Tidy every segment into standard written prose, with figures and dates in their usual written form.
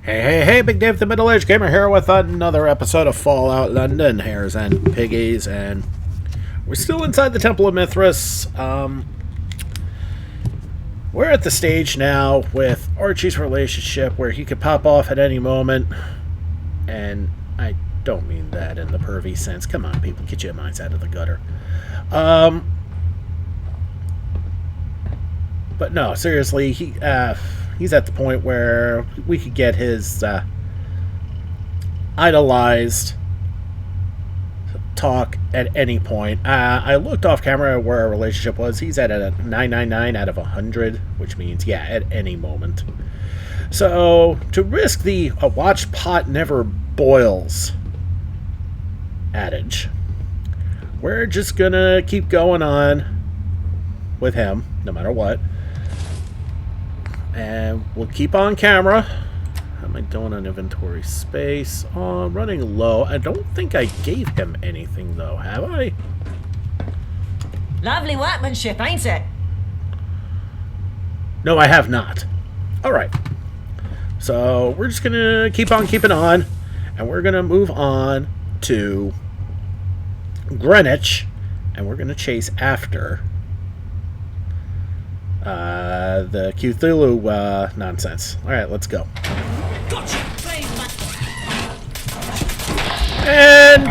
Hey, Big Dave the Middle-Aged Gamer here with another episode of Fallout London, Hares and Piggies, and we're still inside the Temple of Mithras. We're at the stage now with Archie's relationship where he could pop off at any moment, and I don't mean that in the pervy sense. Come on, people, get your minds out of the gutter. But no, seriously, he's at the point where we could get his idolized talk at any point. I looked off camera where our relationship was. He's at a 999 out of 100, which means, yeah, at any moment. So, to risk the "a watched pot never boils" adage, we're just gonna keep going on with him, no matter what. And we'll keep on camera. How am I doing on inventory space? Oh, I'm running low. I don't think I gave him anything, though. Have I? Lovely workmanship, ain't it? No, I have not. Alright. So, we're just going to keep on keeping on. And we're going to move on to Greenwich. And we're going to chase after the Cthulhu nonsense. Alright, let's go. And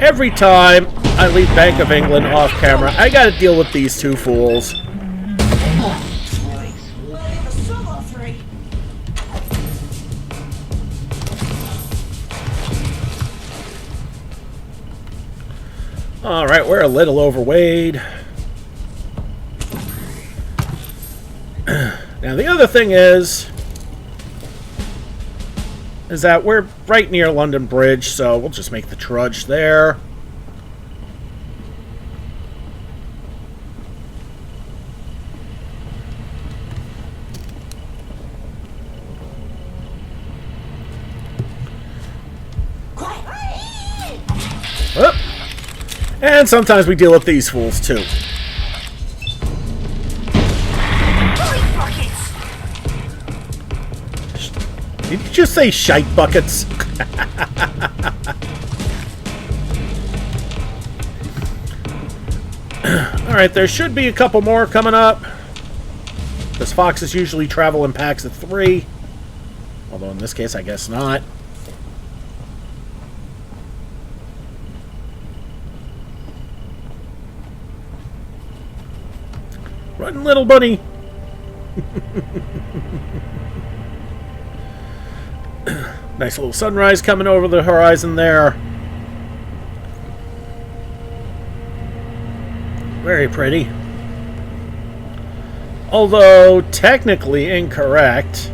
every time I leave Bank of England off camera, I gotta deal with these two fools. Alright, we're a little overweight. Now, the other thing is that we're right near London Bridge, so we'll just make the trudge there. Oh. And sometimes we deal with these fools, too. Did you just say shite buckets? Alright, there should be a couple more coming up. Because foxes usually travel in packs of 3. Although in this case, I guess not. Run, little bunny! Nice little sunrise coming over the horizon there. Very pretty. Although technically incorrect.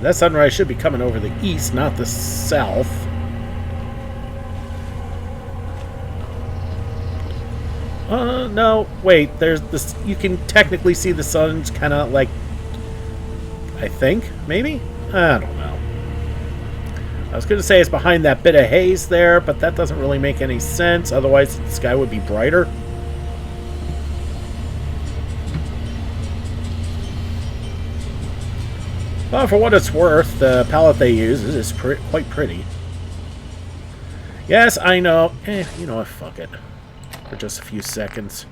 That sunrise should be coming over the east, not the south. No, wait, there's this. You can technically see the sun's kind of like, I think, maybe? I don't know. I was going to say it's behind that bit of haze there, but that doesn't really make any sense. Otherwise, the sky would be brighter. Well, for what it's worth, the palette they use is quite pretty. Yes, I know. You know what? Fuck it. For just a few seconds.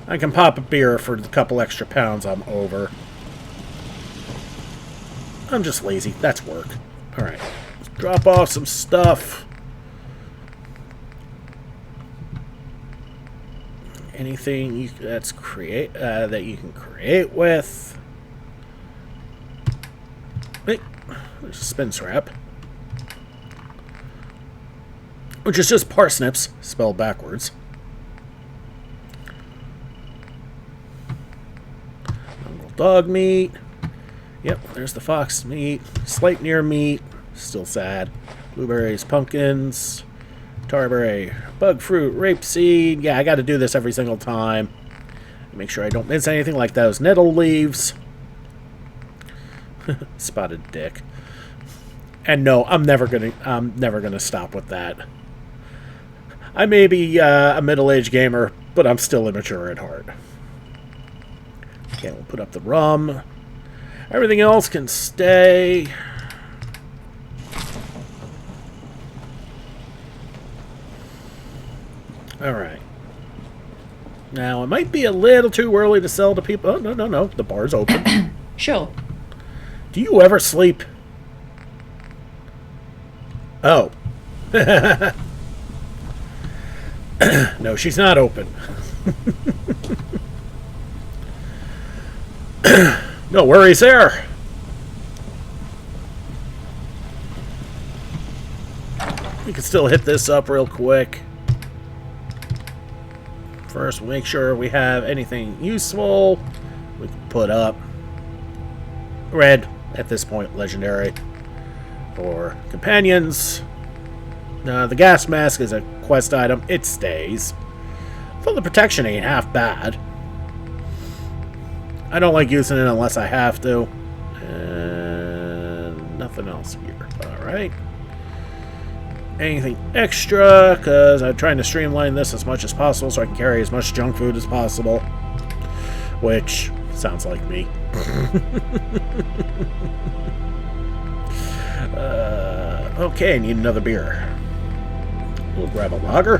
I can pop a beer for the couple extra pounds I'm over. I'm just lazy. That's work. Alright. Let's drop off some stuff. Anything that you can create with. Hey, there's a spin strap. Which is just parsnips, spelled backwards. Dog meat. Yep, there's the fox meat. Sleipnir meat. Still sad. Blueberries, pumpkins. Tarberry, bug fruit, rapeseed. Yeah, I gotta do this every single time. Make sure I don't miss anything like those nettle leaves. Spotted dick. And no, I'm never gonna stop with that. I may be a middle-aged gamer, but I'm still immature at heart. Okay, we'll put up the rum. Everything else can stay. Alright. Now, it might be a little too early to sell to people. Oh, no. The bar's open. Sure. Do you ever sleep? Oh. No, she's not open. No worries there. We can still hit this up real quick. First, we'll make sure we have anything useful we can put up. Red, at this point, legendary. For companions. The gas mask is a quest item. It stays. Though the protection ain't half bad. I don't like using it unless I have to. And nothing else here. Alright. Anything extra, because I'm trying to streamline this as much as possible so I can carry as much junk food as possible. Which sounds like me. Okay, I need another beer. We'll grab a lager.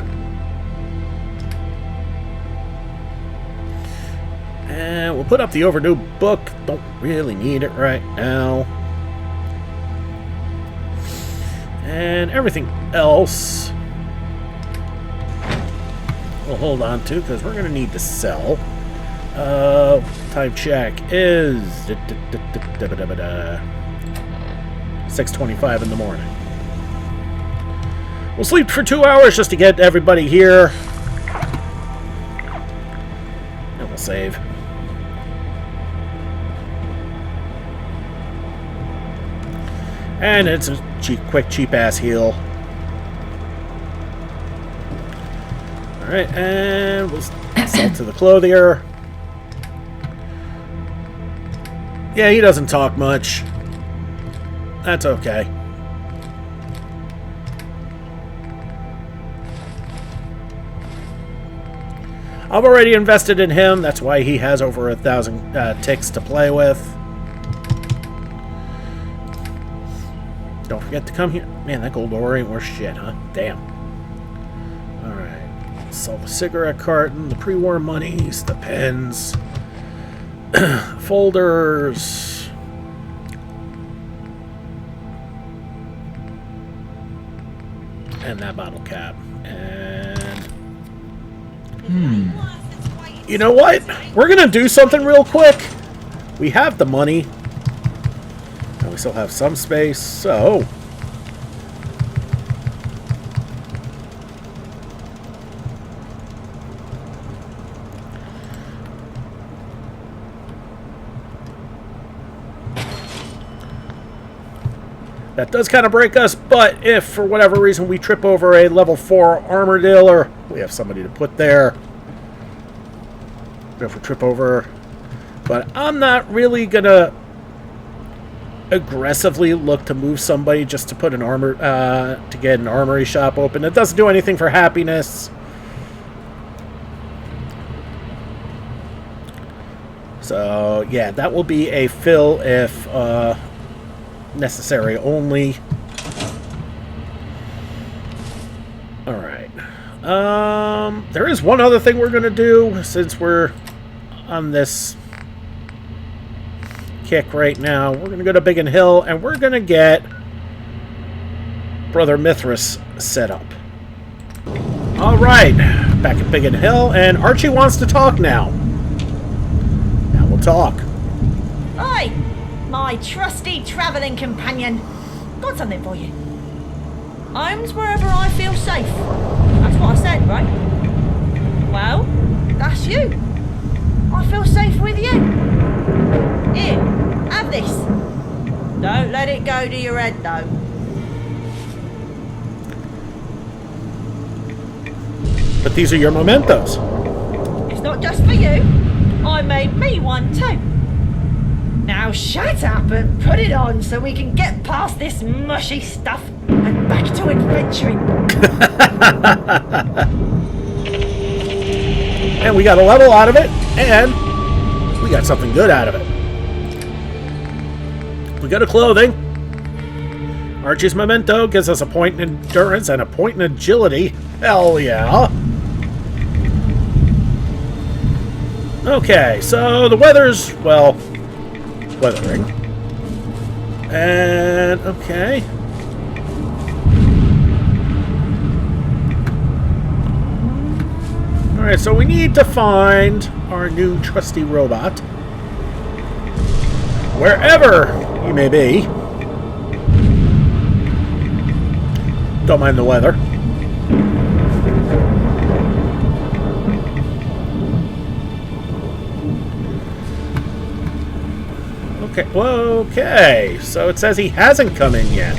And we'll put up the overdue book. Don't really need it right now. And everything else we'll hold on to because we're going to need to sell. Time check is 6:25 in the morning. We'll sleep for 2 hours just to get everybody here. And we'll save. And it's a quick, cheap-ass heal. Alright, and we'll sell to the clothier. Yeah, he doesn't talk much. That's okay. I've already invested in him. That's why he has over 1,000 ticks to play with. Don't forget to come here. Man, that gold ore ain't worth shit, huh? Damn. Alright. Sell the cigarette carton, the pre-war monies, the pens, folders. And that bottle cap. And... You know what? We're gonna do something real quick. We have the money. And we still have some space, so... That does kind of break us, but if for whatever reason we trip over a level 4 armor dealer, we have somebody to put there. If we trip over... But I'm not really gonna aggressively look to move somebody just to put an armor, to get an armory shop open. It doesn't do anything for happiness. So, yeah, that will be a fill if, necessary only. Alright. There is one other thing we're going to do since we're on this kick right now. We're going to go to Biggin Hill and we're going to get Brother Mithras set up. Alright. Back at Biggin Hill and Archie wants to talk now. Now we'll talk. Oi! My trusty travelling companion. Got something for you. Home's wherever I feel safe. That's what I said, right? Well, that's you. I feel safe with you. Here, have this. Don't let it go to your head, though. But these are your mementos. It's not just for you. I made me one too. Now shut up and put it on so we can get past this mushy stuff and back to adventuring. And we got a level out of it, and we got something good out of it. We got a clothing. Archie's memento gives us a point in endurance and a point in agility. Hell yeah. Okay, so the weather's, well, weathering. And, okay. Alright, so we need to find our new trusty robot. Wherever he may be. Don't mind the weather. Okay, okay. So it says he hasn't come in yet.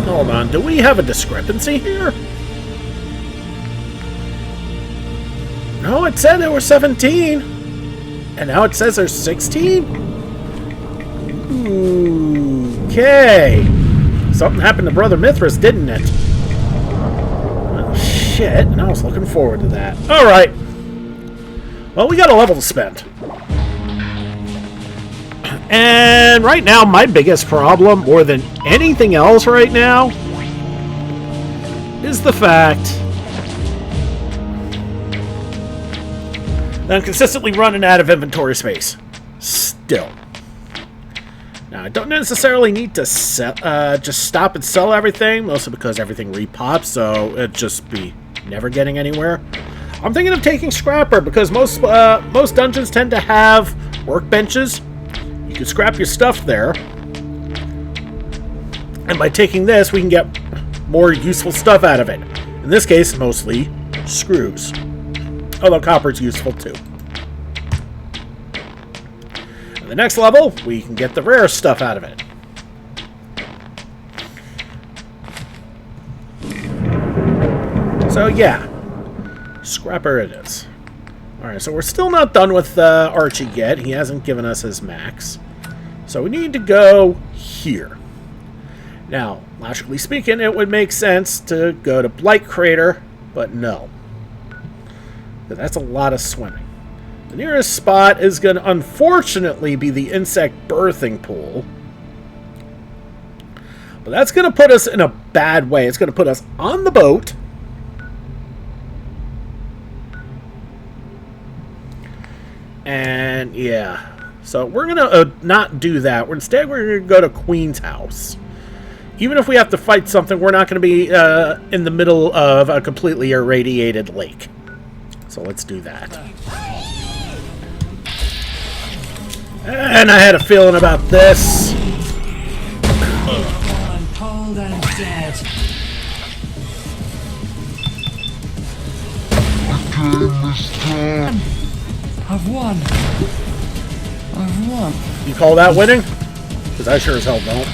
Hold on, do we have a discrepancy here? No, it said there were 17. And now it says there's 16? Okay. Something happened to Brother Mithras, didn't it? Oh, shit. And I was looking forward to that. Alright. Well, we got a level to spend. And right now, my biggest problem, more than anything else right now, is the fact that I'm consistently running out of inventory space. Still. Now, I don't necessarily need to just stop and sell everything, mostly because everything repops, so it'd just be never getting anywhere. I'm thinking of taking Scrapper, because most dungeons tend to have workbenches. You can scrap your stuff there. And by taking this, we can get more useful stuff out of it. In this case, mostly screws. Although copper's useful too. At the next level, we can get the rare stuff out of it. So yeah, Scrapper it is. Alright, so we're still not done with Archie yet. He hasn't given us his max. So we need to go here. Now, logically speaking, it would make sense to go to Blight Crater, but no. That's a lot of swimming. The nearest spot is going to unfortunately be the insect birthing pool. But that's going to put us in a bad way. It's going to put us on the boat. And yeah. So we're going to not do that. Instead, we're going to go to Queen's house. Even if we have to fight something, we're not going to be in the middle of a completely irradiated lake. So let's do that. And I had a feeling about this. I'm cold and dead. I've won. I've won. You call that winning? Because I sure as hell don't.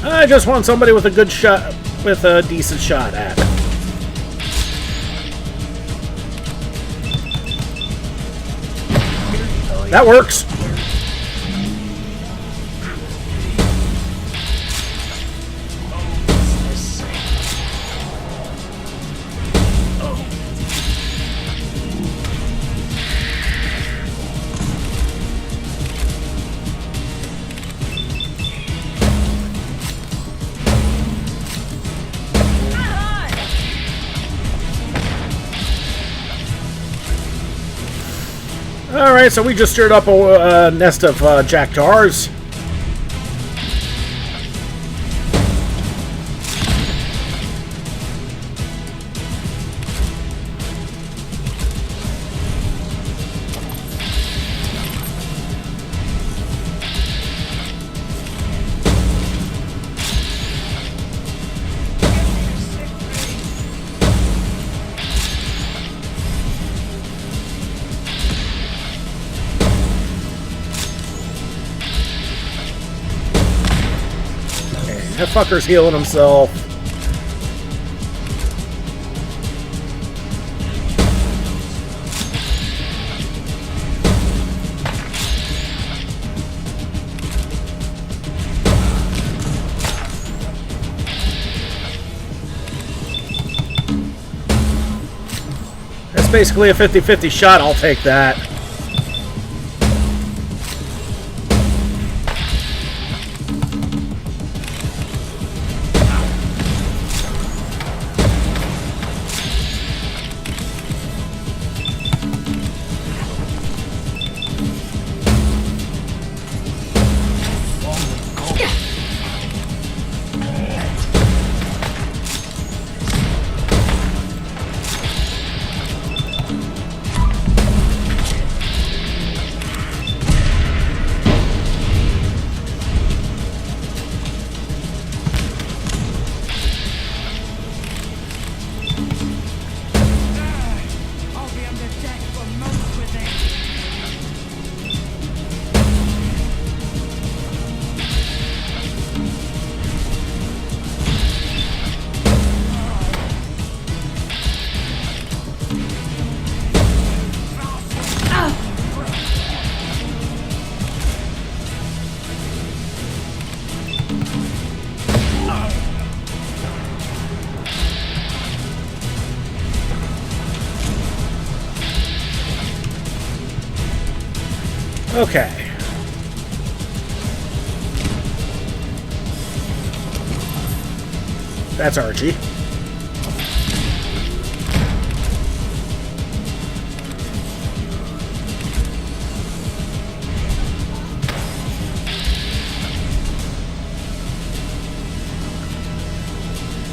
I just want somebody with a good shot, with a decent shot at it. That works. Alright, so we just stirred up a nest of Jack-Tars. fucker's healing himself. That's basically a 50-50 shot. I'll take that. I'll be under deck for months with it. Okay. That's Archie.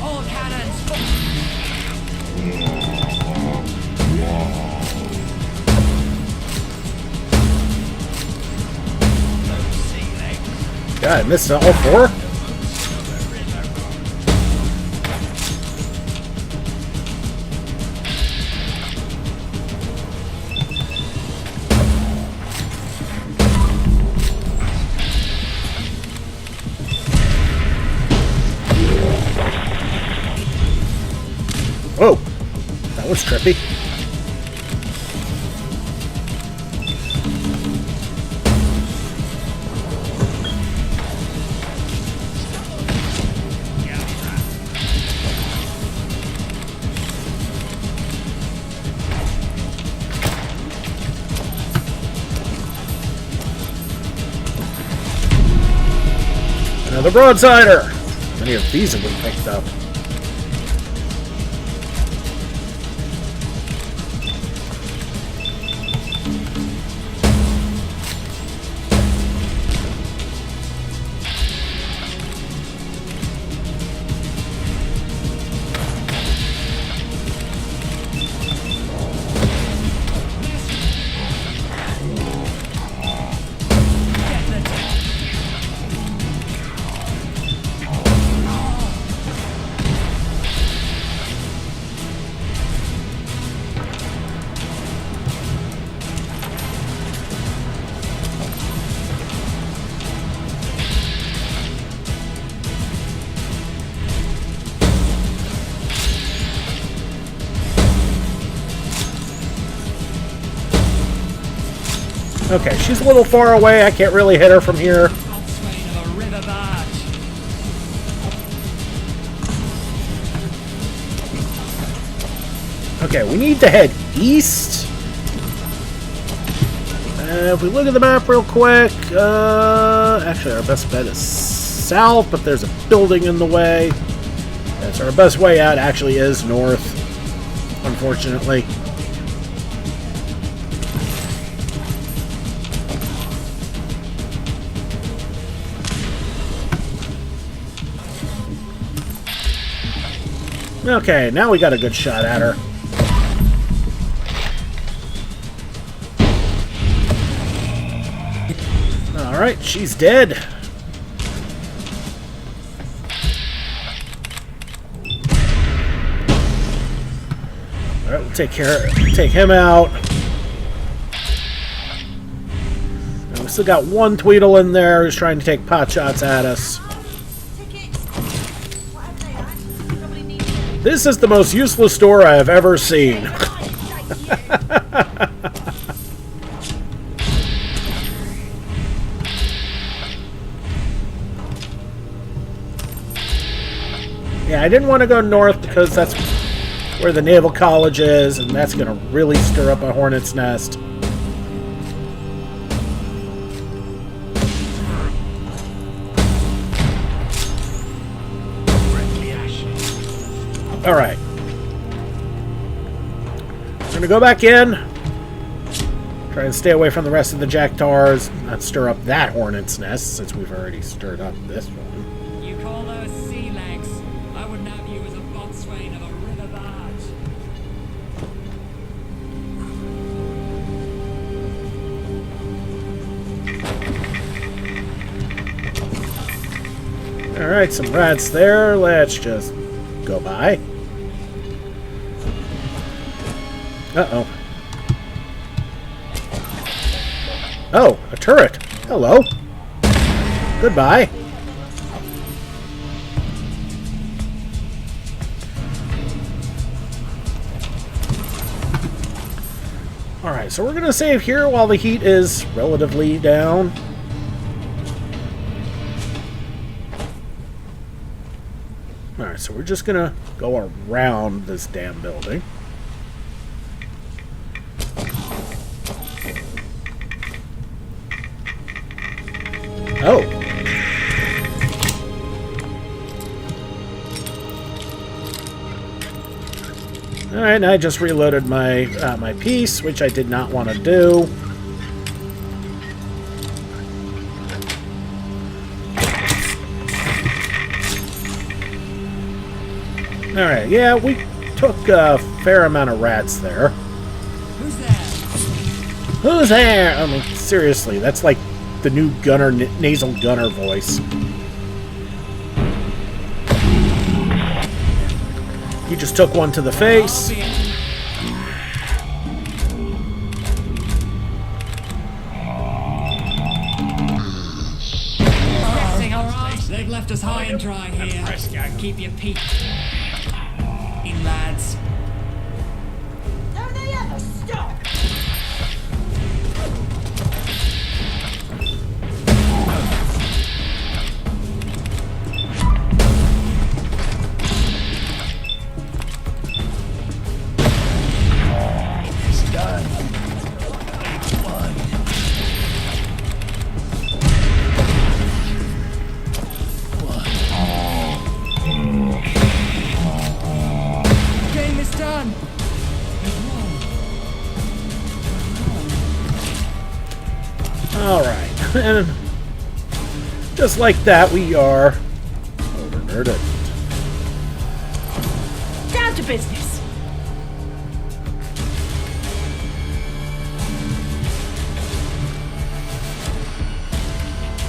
All cannons. God, I missed all four? Whoa, that was trippy. Another broadsider! How many of these have we picked up? Okay, she's a little far away. I can't really hit her from here. Outswain of a river barge. Okay, we need to head east. If we look at the map real quick, actually our best bet is south, but there's a building in the way. Yeah, so our best way out actually is north, unfortunately. Okay, now we got a good shot at her. Alright, she's dead. Alright, we'll take him out. And we still got one Tweedle in there who's trying to take pot shots at us. This is the most useless door I have ever seen. Yeah, I didn't want to go north because that's where the Naval College is, and that's going to really stir up a hornet's nest. Alright. I'm going to go back in. Try and stay away from the rest of the Jacktars. Not stir up that hornet's nest, since we've already stirred up this one. You call those sea legs? I wouldn't have you as a boatswain of a river barge. Alright, some rats there. Let's just go by. Uh-oh. Oh, a turret. Hello. Goodbye. Alright, so we're going to save here while the heat is relatively down. Alright, so we're just going to go around this damn building. Oh. Alright, I just reloaded my my piece, which I did not want to do. Alright, yeah, we took a fair amount of rats there. Who's there? Who's there? I mean, seriously, that's like the new gunner, nasal gunner voice. You just took one to the face. They've left us high and dry here. Keep your peak in, lads. Don't they ever stop? Alright, and just like that, we are over-nerded. Down to business.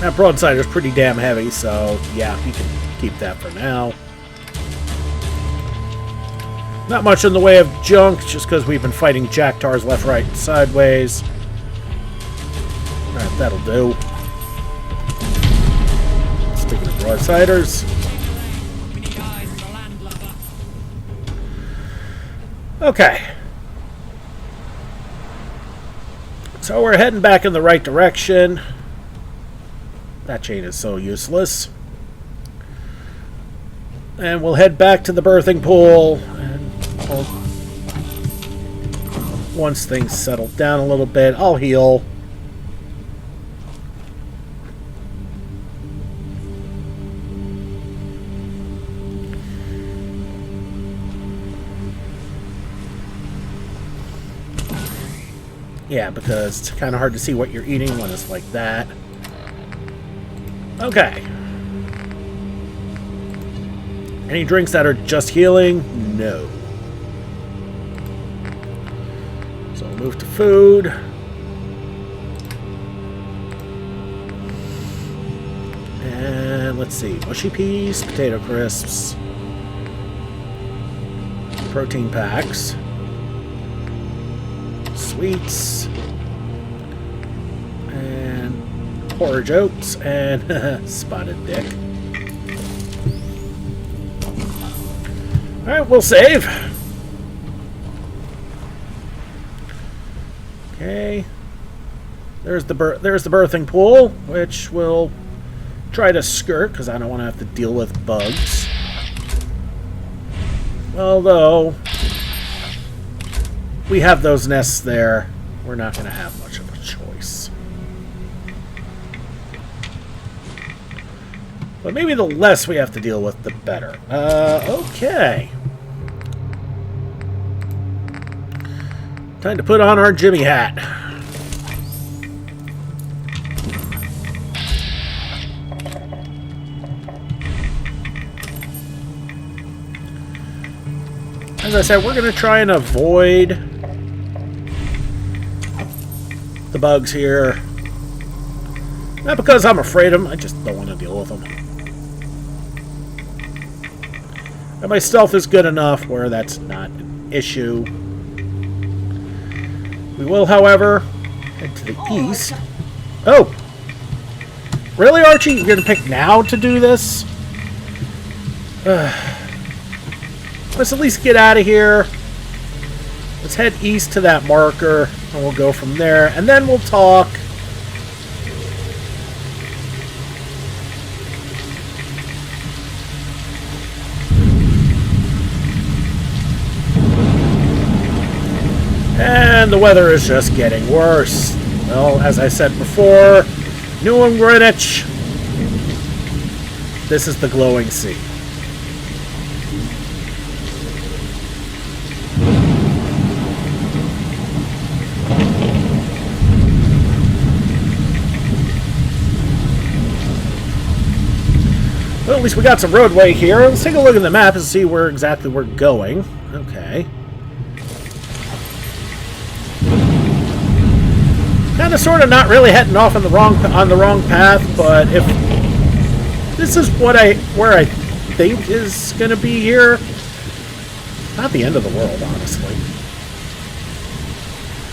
That broadside is pretty damn heavy, so yeah, you can keep that for now. Not much in the way of junk, just because we've been fighting Jacktars left, right, and sideways. Alright, that'll do. Speaking of broadsiders. We need eyes for a landlubber. Okay. So we're heading back in the right direction. That chain is so useless. And we'll head back to the birthing pool. And once things settle down a little bit, I'll heal. Yeah, because it's kind of hard to see what you're eating when it's like that. Okay. Any drinks that are just healing? No. So we'll move to food. And let's see. Mushy peas, potato crisps, protein packs, sweets, and porridge oats, and spotted dick. Alright, we'll save. Okay. There's the birthing pool, which we'll try to skirt, because I don't want to have to deal with bugs. Although, we have those nests there, we're not going to have much of a choice. But maybe the less we have to deal with, the better. Okay. Time to put on our Jimmy hat. As I said, we're going to try and avoid the bugs here. Not because I'm afraid of them, I just don't want to deal with them. And my stealth is good enough where that's not an issue. We will, however, head to the east. Oh! Really, Archie? You're going to pick now to do this? Let's at least get out of here. Let's head east to that marker, and we'll go from there. And then we'll talk. And the weather is just getting worse. Well, as I said before, New Greenwich, this is the glowing sea. Well, at least we got some roadway here. Let's take a look at the map and see where exactly we're going. Okay. Kind of, sort of, not really heading off on the wrong path, but if this is where I think is going to be here, not the end of the world, honestly.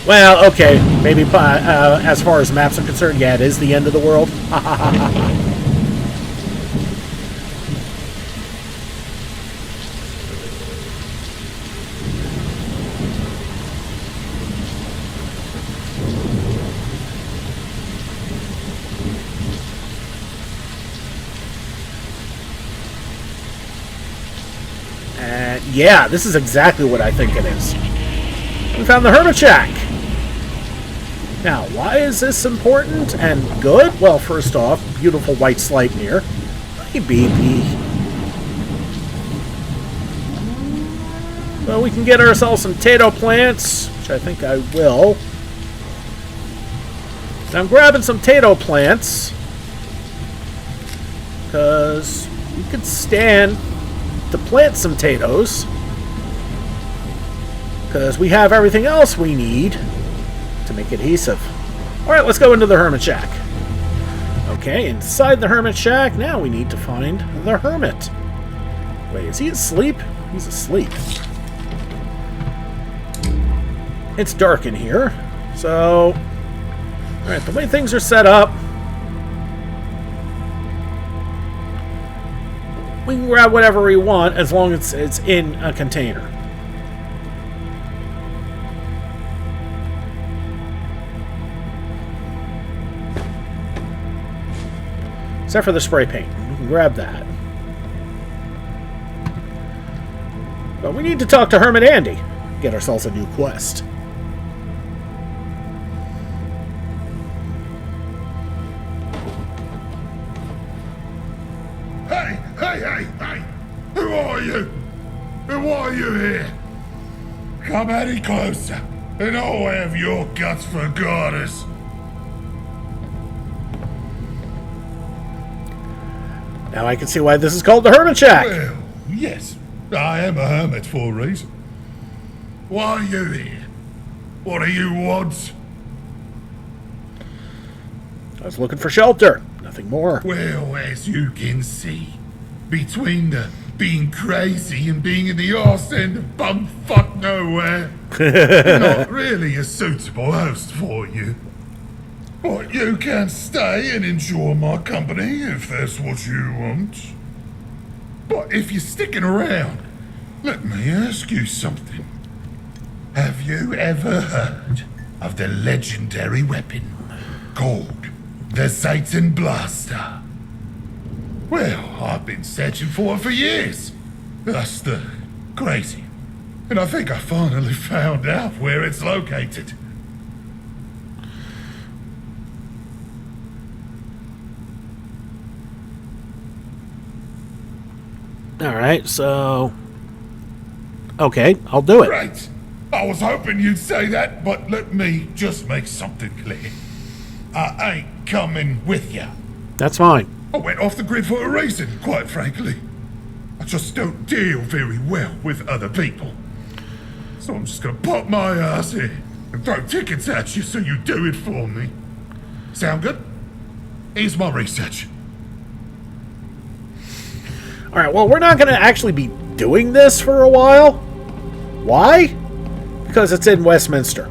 Well, okay, maybe as far as maps are concerned, yeah, it is the end of the world. Yeah, this is exactly what I think it is. We found the Hermit shack. Now, why is this important and good? Well, first off, beautiful white Sleipnir. Hey, baby. Well, we can get ourselves some potato plants, which I think I will. Now, I'm grabbing some potato plants because we could stand to plant some potatoes, because we have everything else we need to make adhesive. Alright, let's go into the Hermit shack. Okay, inside the Hermit shack, now we need to find the Hermit. Wait, is he asleep? He's asleep. It's dark in here, so... Alright, the way things are set up, we can grab whatever we want as long as it's in a container. Except for the spray paint. We can grab that. But we need to talk to Hermit Andy. Get ourselves a new quest. Hey! Who are you? And why are you here? Come any closer, and I'll have your guts for goddess. Now I can see why this is called the Hermit shack. Well, yes, I am a hermit for a reason. Why are you here? What do you want? I was looking for shelter. Nothing more. Well, as you can see, between the being crazy and being in the arse end of bumfuck nowhere, not really a suitable host for you. But you can stay and enjoy my company if that's what you want. But if you're sticking around, Let me ask you something. Have you ever heard of the legendary weapon called the Satan Blaster? Well, I've been searching for it for years. That's the crazy. And I think I finally found out where it's located. Alright, so... Okay, I'll do it. Great. I was hoping you'd say that, but let me just make something clear. I ain't coming with you. That's fine. I went off the grid for a reason, quite frankly. I just don't deal very well with other people. So I'm just gonna pop my ass in and throw tickets at you so you do it for me. Sound good? Here's my research. Alright, well, we're not going to actually be doing this for a while. Why? Because it's in Westminster.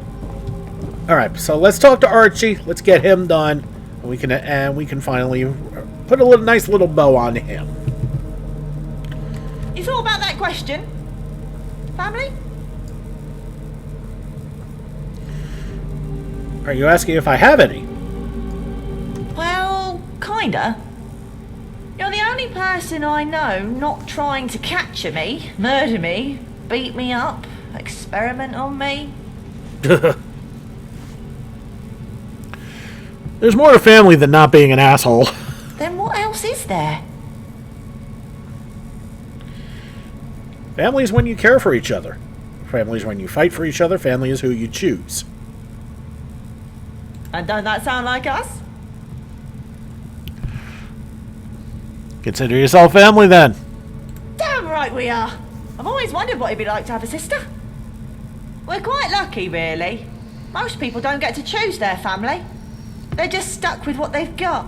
Alright, so let's talk to Archie. Let's get him done. And we can finally put a nice little bow on him. You thought about that question? Family? Are you asking if I have any? Well, kinda. You're the only person I know not trying to capture me, murder me, beat me up, experiment on me. There's more to family than not being an asshole. Then what else is there? Family is when you care for each other. Family is when you fight for each other. Family is who you choose. And don't that sound like us? Consider yourself family, then. Damn right we are. I've always wondered what it'd be like to have a sister. We're quite lucky, really. Most people don't get to choose their family. They're just stuck with what they've got.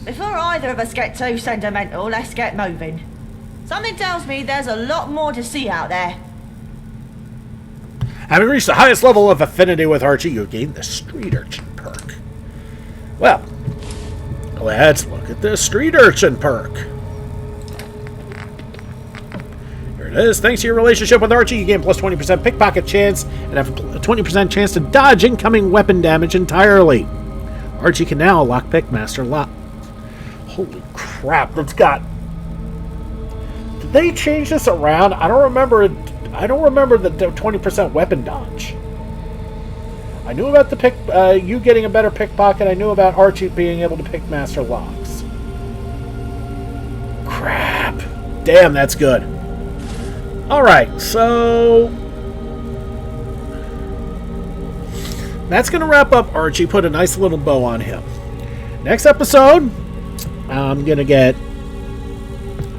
Before either of us get too sentimental, let's get moving. Something tells me there's a lot more to see out there. Having reached the highest level of affinity with Archie, you gain the Street Urchin perk. Well, let's look at the Street Urchin perk. Here it is. Thanks to your relationship with Archie, you gain plus 20% pickpocket chance and have a 20% chance to dodge incoming weapon damage entirely. Archie can now lockpick master lock. Holy crap, that's got... Did they change this around? I don't remember the 20% weapon dodge. I knew about the you getting a better pickpocket. I knew about Archie being able to pick master locks. Crap. Damn, that's good. Alright, so... that's going to wrap up Archie. Put a nice little bow on him. Next episode, I'm going to get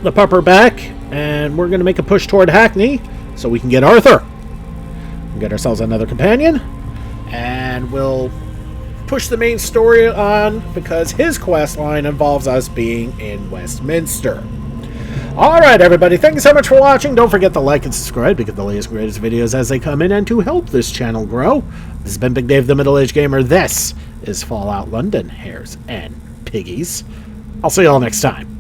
the pupper back, and we're going to make a push toward Hackney so we can get Arthur. We'll get ourselves another companion, and we'll push the main story on because his quest line involves us being in Westminster. Alright, everybody, thank you so much for watching. Don't forget to like and subscribe to get the latest greatest videos as they come in and to help this channel grow. This has been Big Dave the Middle-Aged Gamer. This is Fallout London, Hares, and Piggies. I'll see you all next time.